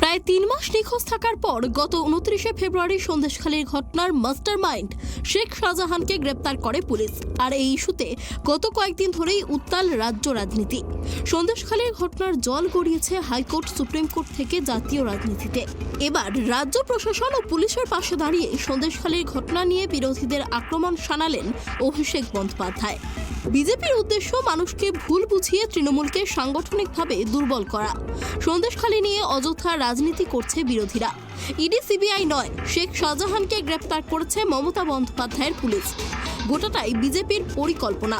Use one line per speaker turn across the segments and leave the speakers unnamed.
প্রায় 3 মাস নিখোঁজ থাকার পর গত 29 ফেব্রুয়ারি সন্দেশখালীর ঘটনার মাস্টারমাইন্ড শেখ শাহজাহানকে গ্রেপ্তার করে পুলিশ। আর এই ইস্যুতে গত কয়েকদিন ধরেই উত্তাল রাজ্য রাজনীতি। সন্দেশখালীর ঘটনার জল গড়িয়েছে হাইকোর্ট, সুপ্রিম কোর্ট থেকে জাতীয় রাজনীতিতে। এবার রাজ্য প্রশাসন ও পুলিশের পাশে দাঁড়িয়ে সন্দেশখালীর ঘটনা নিয়ে বিরোধীদের আক্রমণ শানালেন অভিষেক বন্দ্যোপাধ্যায়। বিজেপির উদ্দেশ্য মানুষকে ভুল বুঝিয়ে তৃণমূলকে সাংগঠনিকভাবে দুর্বল করা। সন্দেশখালী নিয়ে অযথা রাজনীতি করছে বিরোধীরা। ইডি সিবিআই নয়, শেখ শাহজাহানকে গ্রেপ্তার করেছে মমতা বন্দ্যোপাধ্যায়ের পুলিশ। গোটাটাই বিজেপির পরিকল্পনা।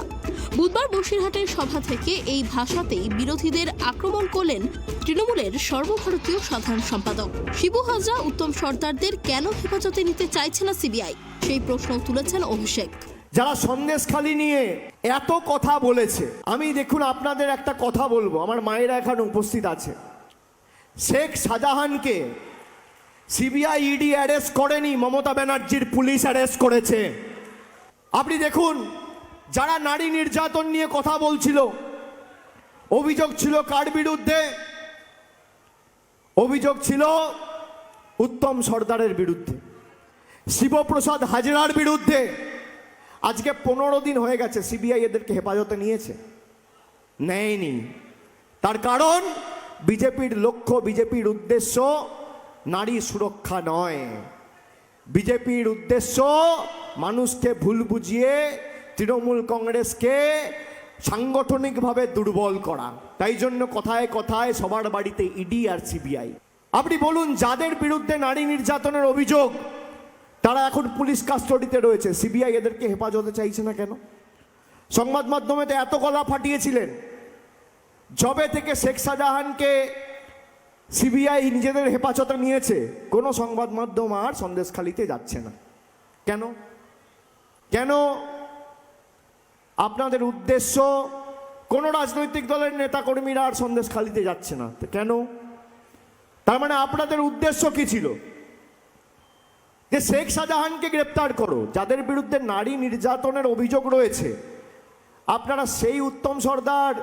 বুধবার বসিরহাটের সভা থেকে এই ভাষাতেই বিরোধীদের আক্রমণ করলেন তৃণমূলের সর্বভারতীয় সাধারণ সম্পাদক শিবু হাজরা। উত্তম সর্দারদের কেন হেফাজতে নিতে চাইছে না সিবিআই, সেই প্রশ্ন তুলেছেন অভিষেক।
যারা সন্দেশখালী নিয়ে এত কথা বলেছে, আমি দেখুন আপনাদের একটা কথা বলবো, আমার মায়েরা এখানে উপস্থিত আছে। শেখ শাহজাহানকে সিবিআই ইডি অ্যারেস্ট করেনি, মমতা ব্যানার্জির পুলিশ অ্যারেস্ট করেছে। আপনি দেখুন, যারা নারী নির্যাতন নিয়ে কথা বলছিল, অভিযোগ ছিল কার বিরুদ্ধে? অভিযোগ ছিল উত্তম সর্দারের বিরুদ্ধে, শিবপ্রসাদ হাজরার বিরুদ্ধে। আজকে 15 দিন হয়ে গেছে, সিবিআই এদেরকে হেফাজতে নিয়েছে? নেয়নি। তার কারণ বিজেপির লক্ষ্য, বিজেপির উদ্দেশ্য নারী সুরক্ষা নয়। বিজেপির উদ্দেশ্য মানুষকে ভুল বুঝিয়ে তৃণমূল কংগ্রেসকে সাংগঠনিকভাবে দুর্বল করা। তাই জন্য কথায় কথায় সবার বাড়িতে ইডি আর সিবিআই। আপনি বলুন, যাদের বিরুদ্ধে নারী নির্যাতনের অভিযোগ তারা এখন পুলিশ কাস্টডিতে রয়েছে, সিবিআই এদেরকে হেফাজতে চাইছে না কেন? সংবাদ মাধ্যমে তো এত গলা ফাটিয়েছিলেন। জবে থেকে শেখ শাহজাহানকে সিবিআই নিজেদের হেফাজতে নিয়েছে, কোনো সংবাদ মাধ্যম আর সন্দেশখালীতে যাচ্ছে না। কেন? কেন? আপনাদের উদ্দেশ্য কোনো রাজনৈতিক দলের নেতাকর্মীরা আর সন্দেশখালীতে যাচ্ছে না, কেন? তার মানে আপনাদের উদ্দেশ্য কি ছিল? যে শেখ শাহজাহানকে গ্রেপ্তার করো, যাদের বিরুদ্ধে নারী নির্যাতনের অভিযোগ রয়েছে। আপনারা সেই উত্তম সর্দার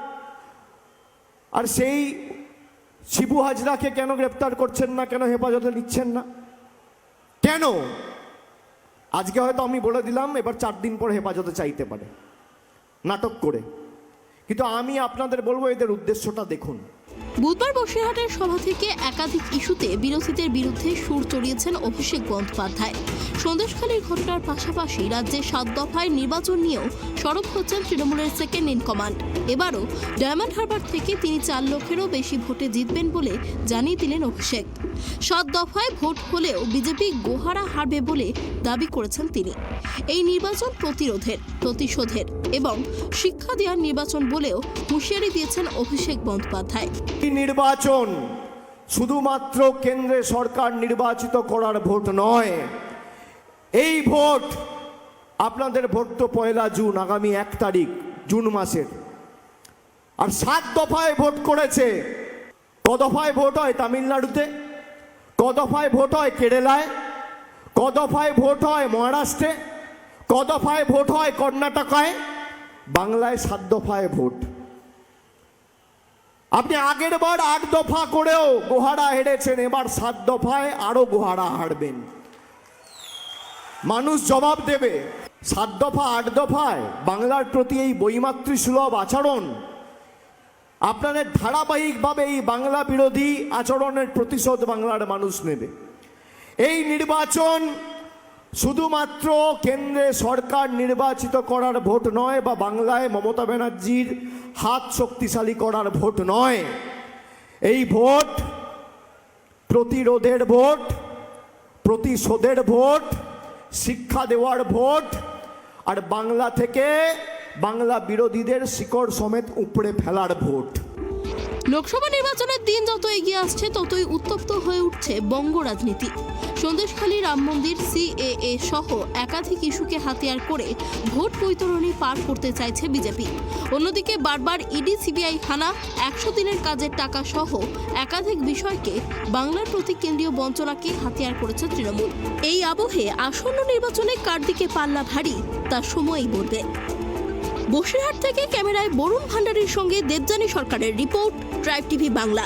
আর সেই শিবু হাজরাকে কেন গ্রেপ্তার করছেন না, কেন হেফাজতে নিচ্ছেন না? কেন? আজকে হয়তো আমি বলে দিলাম, এবার 4 দিন পর হেফাজতে চাইতে পারে নাটক করে, কিন্তু আমি আপনাদের বলবো এদের উদ্দেশ্যটা দেখুন।
বুধবার বসিরহাটের সভা থেকে একাধিক ইস্যুতে বিরোধীদের বিরুদ্ধে সুর চড়িয়েছেন অভিষেক বন্দ্যোপাধ্যায়। সন্দেশখালীর ঘটনার পাশাপাশি রাজ্যে 7 দফায় নির্বাচন নিয়েও সরব হচ্ছেন তৃণমূলের সেকেন্ড ইন কমান্ড। এবারও ডায়মন্ড হারবার থেকে তিনি 4 লক্ষেরও বেশি ভোটে জিতবেন বলে জানিয়ে দিলেন অভিষেক। 7 দফায় ভোট হলেও বিজেপি গোহারা হারবে বলে দাবি করেছেন তিনি। এই নির্বাচন প্রতিরোধের, প্রতিশোধের এবং শিক্ষা দেওয়ার নির্বাচন বলেও হুঁশিয়ারি দিয়েছেন অভিষেক বন্দ্যোপাধ্যায়।
নির্বাচন শুধুমাত্র কেন্দ্রে সরকার নির্বাচিত করার ভোট নয়। এই ভোট, আপনাদের ভোট তো 1 জুন, আগামী 1 তারিখ জুন মাসের। আর 7 দফায় ভোট করেছে। ক দফায় ভোট হয় তামিলনাড়ুতে, ক দফায় ভোট হয় কেরালায়, ক দফায় ভোট হয় মহারাষ্ট্রে, ক দফায় ভোট হয় কর্ণাটকায়। বাংলায় 7 দফায় ভোট। আপনি আগের বার 8 দফা করেও গোহারা হেরেছেন, এবার 7 দফায় আরো গোহারা হারবেন। মানুষ জবাব দেবে। 7 দফা 8 দফায় বাংলার প্রতি এই বৈমাতৃ সুলভ আচরণ, আপনাদের ধারাবাহিকভাবে এই বাংলা বিরোধী আচরণের প্রতিশোধ বাংলার মানুষ নেবে। এই নির্বাচন শুধুমাত্র কেন্দ্রে সরকার নির্বাচিত করার ভোট নয়, বা বাংলায় মমতা ব্যানার্জির হাত শক্তিশালী করার ভোট নয়। এই ভোট প্রতিরোধের ভোট, প্রতিশোধের ভোট, শিক্ষা দেওয়ার ভোট, আর বাংলা থেকে বাংলা বিরোধীদের শিকড় সমেত উপড়ে ফেলার ভোট।
লোকসভা নির্বাচনের দিন যত এগিয়ে আসছে ততই উত্তপ্ত হয়ে উঠছে বঙ্গ রাজনীতি। সন্দেশখালী রাম মন্দির, সিএএ সহ একাধিক ইস্যুকে হাতিয়ার করে ভোট বৈতরণী পার করতে চাইছে বিজেপি। অন্যদিকে বারবার ইডি সিবিআই হানা, 100 দিনের কাজের টাকা সহ একাধিক বিষয়কে বাংলার প্রতি কেন্দ্রীয় বঞ্চনাকে হাতিয়ার করেছে তৃণমূল। এই আবহে আসন্ন নির্বাচনে কার দিকে পাল্লা ভারী তার সময়ই বলবে। বসিরহাট থেকে ক্যামেরায় বরুণ ভান্ডারীর সঙ্গে দেবযানী সরকারের রিপোর্ট, ট্রাইব টিভি বাংলা।